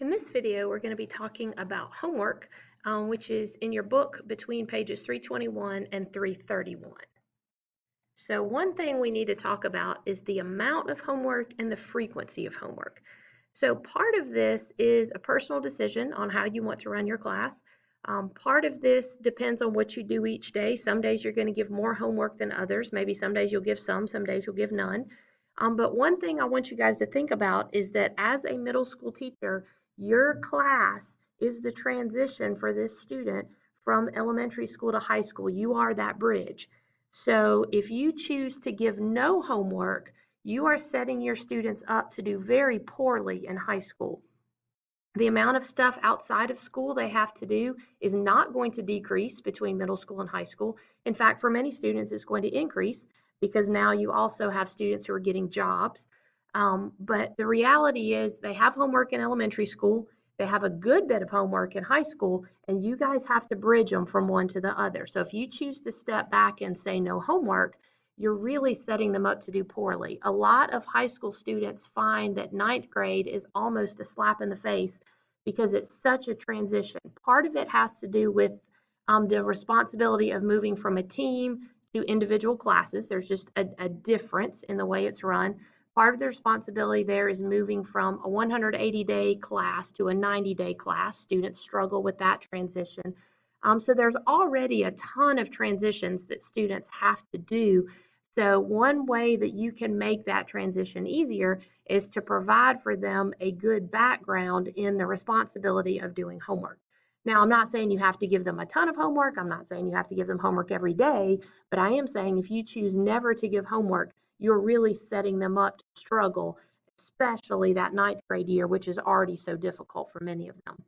In this video, we're going to be talking about homework, which is in your book between pages 321 and 331. So one thing we need to talk about is the amount of homework and the frequency of homework. So part of this is a personal decision on how you want to run your class. Part of this depends on what you do each day. Some days you're going to give more homework than others. Maybe some days you'll give some days you'll give none. But one thing I want you guys to think about is that as a middle school teacher, your class is the transition for this student from elementary school to high school. You are that bridge. So if you choose to give no homework, you are setting your students up to do very poorly in high school. The amount of stuff outside of school they have to do is not going to decrease between middle school and high school. In fact, for many students, it's going to increase because now you also have students who are getting jobs. But the reality is they have homework in elementary school, they have a good bit of homework in high school, and you guys have to bridge them from one to the other. So if you choose to step back and say no homework, you're really setting them up to do poorly. A lot of high school students find that ninth grade is almost a slap in the face because it's such a transition. Part of it has to do with the responsibility of moving from a team to individual classes. There's just a difference in the way it's run. Part of the responsibility there is moving from a 180-day class to a 90-day class. Students struggle with that transition. So there's already a ton of transitions that students have to do. So one way that you can make that transition easier is to provide for them a good background in the responsibility of doing homework. Now, I'm not saying you have to give them a ton of homework. I'm not saying you have to give them homework every day, but I am saying if you choose never to give homework, you're really setting them up to struggle, especially that ninth grade year, which is already so difficult for many of them.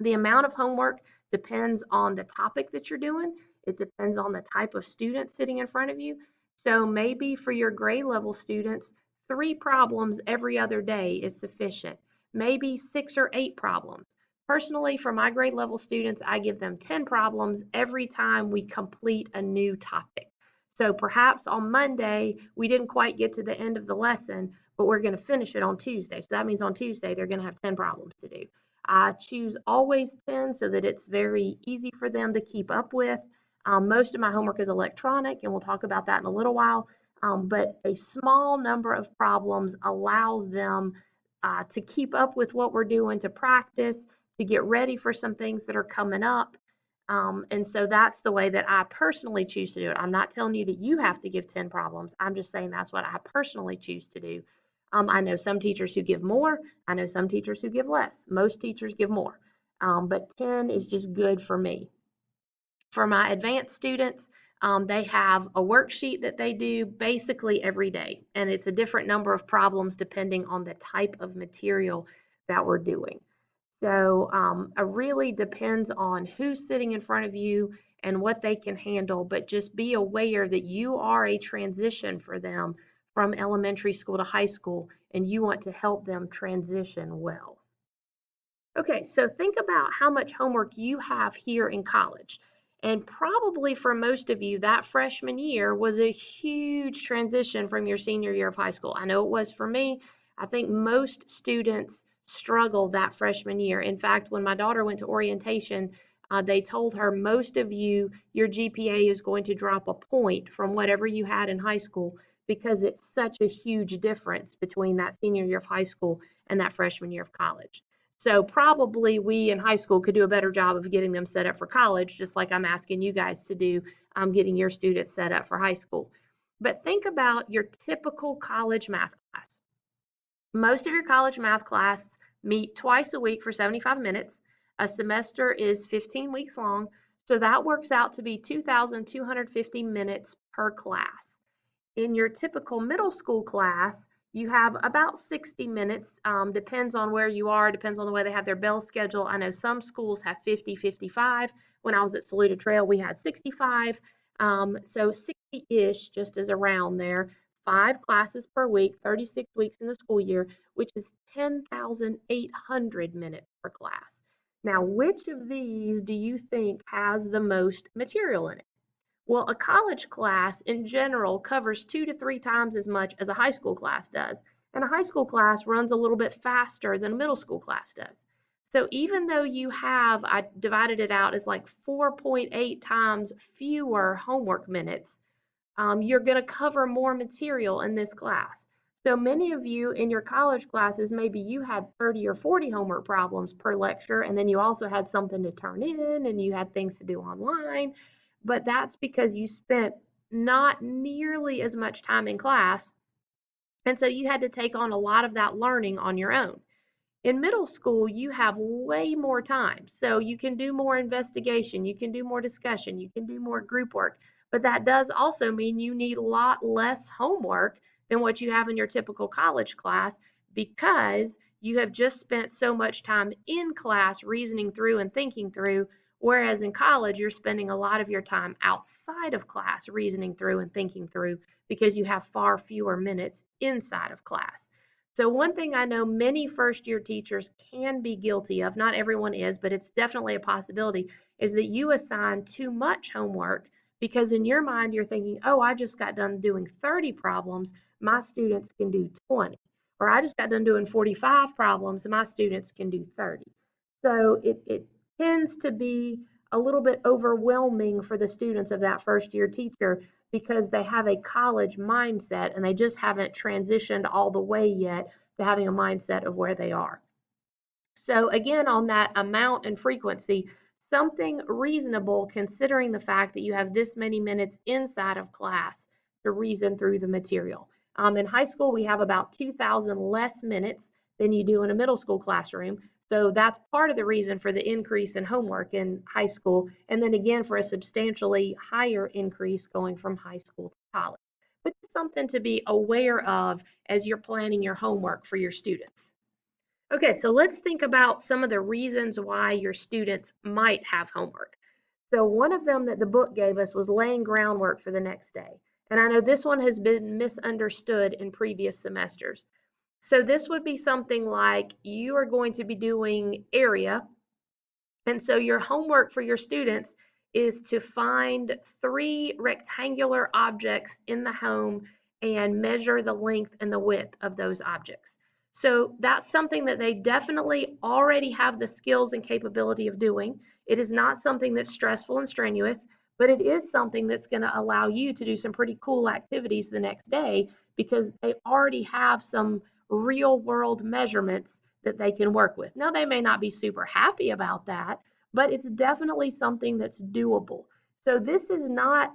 The amount of homework depends on the topic that you're doing. It depends on the type of student sitting in front of you. So maybe for your grade level students, 3 problems every other day is sufficient. Maybe 6 or 8 problems. Personally, for my grade level students, I give them 10 problems every time we complete a new topic. So perhaps on Monday, we didn't quite get to the end of the lesson, but we're going to finish it on Tuesday. So that means on Tuesday, they're going to have 10 problems to do. I choose always 10 so that it's very easy for them to keep up with. Most of my homework is electronic, and we'll talk about that in a little while. But a small number of problems allows them to keep up with what we're doing, to practice, to get ready for some things that are coming up. And so that's the way that I personally choose to do it. I'm not telling you that you have to give 10 problems. I'm just saying that's what I personally choose to do. I know some teachers who give more. I know some teachers who give less. Most teachers give more. But 10 is just good for me. For my advanced students, they have a worksheet that they do basically every day, and it's a different number of problems depending on the type of material that we're doing. So it really depends on who's sitting in front of you and what they can handle, but just be aware that you are a transition for them from elementary school to high school, and you want to help them transition well. Okay, so think about how much homework you have here in college. And probably for most of you, that freshman year was a huge transition from your senior year of high school. I know it was for me. I think most students struggle that freshman year. In fact, when my daughter went to orientation, they told her most of you, your GPA is going to drop a point from whatever you had in high school because it's such a huge difference between that senior year of high school and that freshman year of college. So probably we in high school could do a better job of getting them set up for college, just like I'm asking you guys to do, getting your students set up for high school. But think about your typical college math class. Most of your college math class meet twice a week for 75 minutes. A semester is 15 weeks long, so that works out to be 2,250 minutes per class. In your typical middle school class, you have about 60 minutes, depends on where you are, depends on the way they have their bell schedule. I know some schools have 50, 55. When I was at Saluda Trail, we had 65. So 60-ish, just as around there. 5 classes per week, 36 weeks in the school year, which is 10,800 minutes per class. Now, which of these do you think has the most material in it? Well, a college class in general covers 2 to 3 times as much as a high school class does. and a high school class runs a little bit faster than a middle school class does. So even though you have, I divided it out as like 4.8 times fewer homework minutes, you're going to cover more material in this class. So many of you in your college classes, maybe you had 30 or 40 homework problems per lecture, and then you also had something to turn in and you had things to do online. But that's because you spent not nearly as much time in class. And so you had to take on a lot of that learning on your own. In middle school, you have way more time. So you can do more investigation, you can do more discussion, you can do more group work. But that does also mean you need a lot less homework than what you have in your typical college class because you have just spent so much time in class reasoning through and thinking through. Whereas in college, you're spending a lot of your time outside of class reasoning through and thinking through because you have far fewer minutes inside of class. So one thing I know many first year teachers can be guilty of, not everyone is, but it's definitely a possibility, is that you assign too much homework because in your mind you're thinking, oh, I just got done doing 30 problems, my students can do 20. Or I just got done doing 45 problems, my students can do 30. So it tends to be a little bit overwhelming for the students of that first year teacher because they have a college mindset and they just haven't transitioned all the way yet to having a mindset of where they are. So again, on that amount and frequency, something reasonable considering the fact that you have this many minutes inside of class to reason through the material. In high school, we have about 2,000 less minutes than you do in a middle school classroom. So that's part of the reason for the increase in homework in high school. And then again, for a substantially higher increase going from high school to college. But just something to be aware of as you're planning your homework for your students. Okay, so let's think about some of the reasons why your students might have homework. So one of them that the book gave us was laying groundwork for the next day. And I know this one has been misunderstood in previous semesters. So this would be something like you are going to be doing area, and so your homework for your students is to find 3 rectangular objects in the home and measure the length and the width of those objects. So that's something that they definitely already have the skills and capability of doing. It is not something that's stressful and strenuous, but it is something that's going to allow you to do some pretty cool activities the next day because they already have some real world measurements that they can work with. Now, they may not be super happy about that, but it's definitely something that's doable. So this is not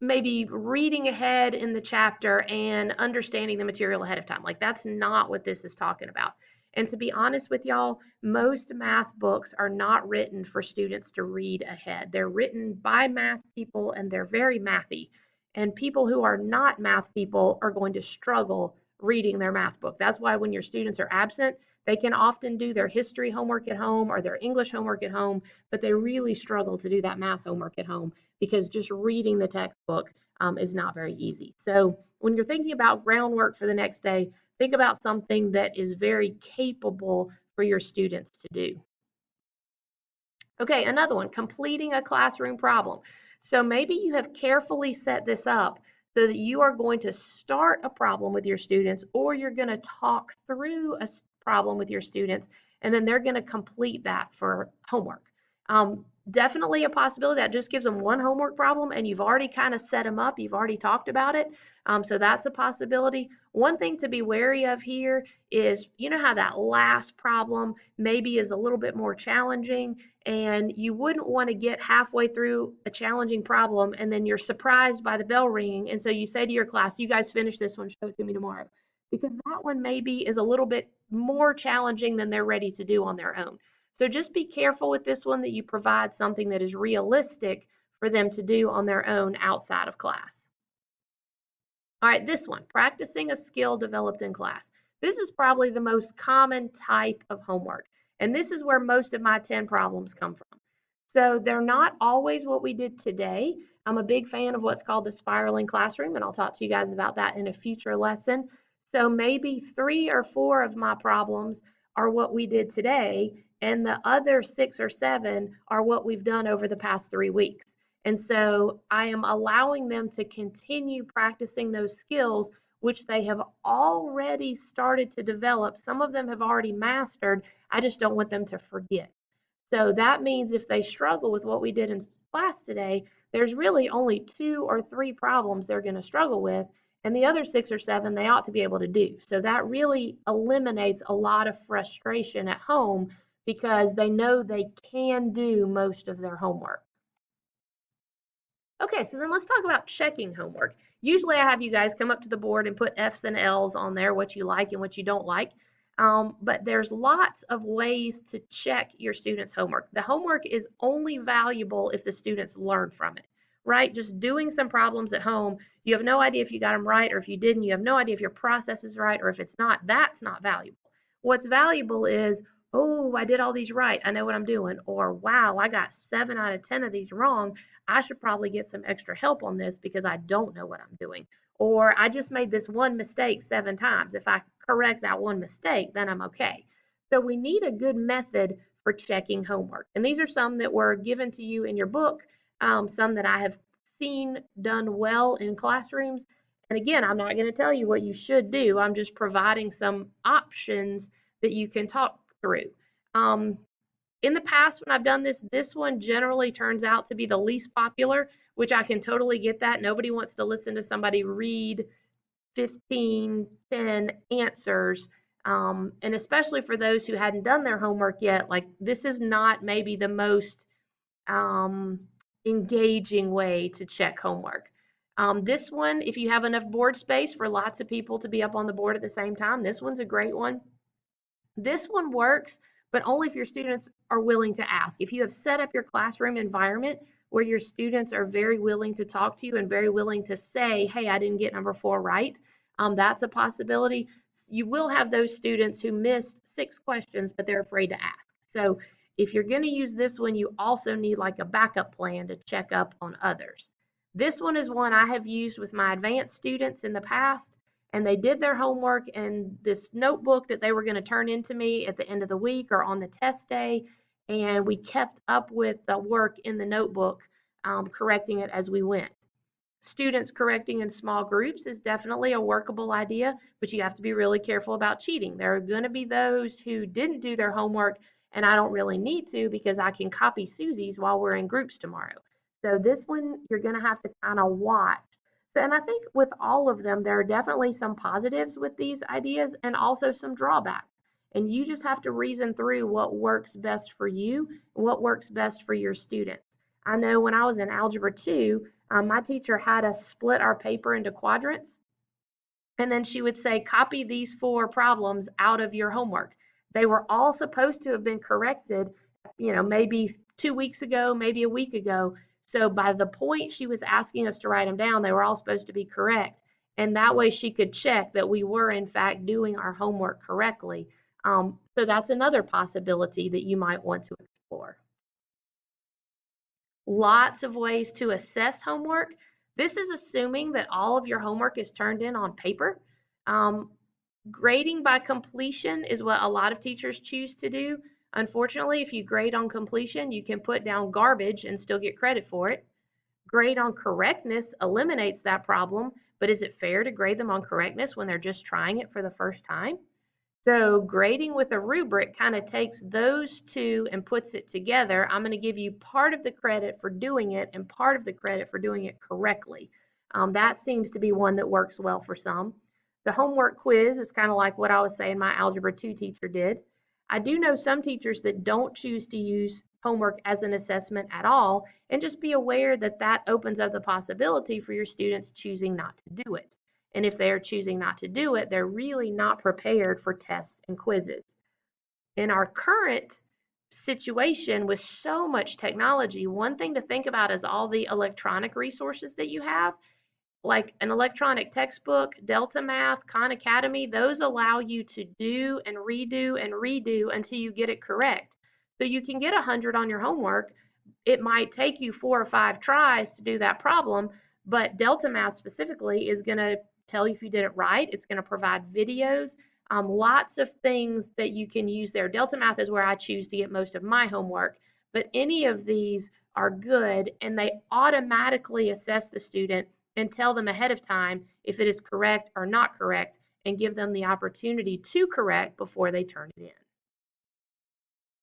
maybe reading ahead in the chapter and understanding the material ahead of time. Like, that's not what this is talking about. And to be honest with y'all, most math books are not written for students to read ahead. They're written by math people and they're very mathy. And people who are not math people are going to struggle reading their math book. That's why when your students are absent, they can often do their history homework at home or their English homework at home, but they really struggle to do that math homework at home because just reading the textbook is not very easy. So when you're thinking about groundwork for the next day, think about something that is very capable for your students to do. Okay, another one, completing a classroom problem. So maybe you have carefully set this up so that you are going to start a problem with your students or you're going to talk through a problem with your students and then they're going to complete that for homework. Definitely a possibility that just gives them one homework problem and you've already kind of set them up, you've already talked about it. So that's a possibility. One thing to be wary of here is, you know how that last problem maybe is a little bit more challenging and you wouldn't want to get halfway through a challenging problem and then you're surprised by the bell ringing. And so you say to your class, you guys finish this one, show it to me tomorrow. Because that one maybe is a little bit more challenging than they're ready to do on their own. So just be careful with this one that you provide something that is realistic for them to do on their own outside of class. All right, this one, practicing a skill developed in class. This is probably the most common type of homework, and this is where most of my 10 problems come from. So they're not always what we did today. I'm a big fan of what's called the spiraling classroom, and I'll talk to you guys about that in a future lesson. So maybe 3 or 4 of my problems are what we did today, and the other 6 or 7 are what we've done over the past 3 weeks. And so I am allowing them to continue practicing those skills which they have already started to develop. Some of them have already mastered. I just don't want them to forget. So that means if they struggle with what we did in class today, there's really only 2 or 3 problems they're going to struggle with, and the other 6 or 7 they ought to be able to do. So that really eliminates a lot of frustration at home because they know they can do most of their homework. Okay, so then let's talk about checking homework. Usually I have you guys come up to the board and put F's and L's on there, what you like and what you don't like. But there's lots of ways to check your students' homework. The homework is only valuable if the students learn from it, right? Just doing some problems at home, you have no idea if you got them right or if you didn't. You have no idea if your process is right or if it's not. That's not valuable. What's valuable is, oh, I did all these right. I know what I'm doing. Or, wow, I got 7 out of 10 of these wrong. I should probably get some extra help on this because I don't know what I'm doing. Or I just made this one mistake 7 times. If I correct that one mistake, then I'm okay. So we need a good method for checking homework. And these are some that were given to you in your book, some that I have seen done well in classrooms. And again, I'm not going to tell you what you should do. I'm just providing some options that you can talk through. In the past, when I've done this, this one generally turns out to be the least popular, which I can totally get that. Nobody wants to listen to somebody read 15, 10 answers. And especially for those who hadn't done their homework yet, like this is not maybe the most um, engaging way to check homework. This one, if you have enough board space for lots of people to be up on the board at the same time, this one's a great one. This one works, but only if your students are willing to ask. If you have set up your classroom environment where your students are very willing to talk to you and very willing to say, hey, I didn't get number 4 right, that's a possibility. You will have those students who missed 6 questions, but they're afraid to ask. So if you're going to use this one, you also need like a backup plan to check up on others. This one is one I have used with my advanced students in the past, and they did their homework in this notebook that they were going to turn into me at the end of the week or on the test day. And we kept up with the work in the notebook, correcting it as we went. Students correcting in small groups is definitely a workable idea, but you have to be really careful about cheating. There are going to be those who didn't do their homework, and I don't really need to because I can copy Susie's while we're in groups tomorrow. So this one, you're going to have to kind of watch. So, and I think with all of them, there are definitely some positives with these ideas and also some drawbacks. And you just have to reason through what works best for you and what works best for your students. I know when I was in Algebra 2, my teacher had us split our paper into quadrants, and then she would say, copy these 4 problems out of your homework. They were all supposed to have been corrected, maybe 2 weeks ago, maybe a week ago. So by the point she was asking us to write them down, they were all supposed to be correct. And that way she could check that we were, in fact, doing our homework correctly. So that's another possibility that you might want to explore. Lots of ways to assess homework. This is assuming that all of your homework is turned in on paper. Grading by completion is what a lot of teachers choose to do. Unfortunately, if you grade on completion, you can put down garbage and still get credit for it. Grade on correctness eliminates that problem, but is it fair to grade them on correctness when they're just trying it for the first time? So grading with a rubric kind of takes those two and puts it together. I'm going to give you part of the credit for doing it and part of the credit for doing it correctly. That seems to be one that works well for some. The homework quiz is kind of like what I was saying my Algebra 2 teacher did. I do know some teachers that don't choose to use homework as an assessment at all, and just be aware that that opens up the possibility for your students choosing not to do it. And if they're choosing not to do it, they're really not prepared for tests and quizzes. In our current situation with so much technology, one thing to think about is all the electronic resources that you have, like an electronic textbook, Delta Math, Khan Academy. Those allow you to do and redo until you get it correct. So you can get 100 on your homework. It might take you 4 or 5 tries to do that problem, but Delta Math specifically is going to tell you if you did it right. It's going to provide videos, lots of things that you can use there. Delta Math is where I choose to get most of my homework, but any of these are good, and they automatically assess the student and tell them ahead of time if it is correct or not correct and give them the opportunity to correct before they turn it in.